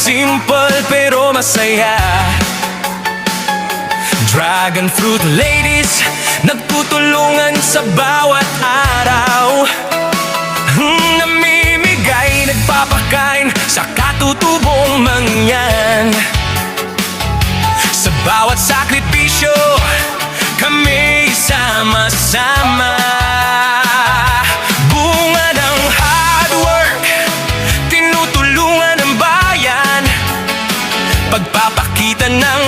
Simple pero masaya. Dragon fruit ladies, nagtutulungan sa bawat araw. Namimigay, nagpapakain sa katutubong mangyan. Sa bawat sakripisyo, kami sama-sama. Bunga ng hard work, tinutulungan ng bayan. Pagpapakita ng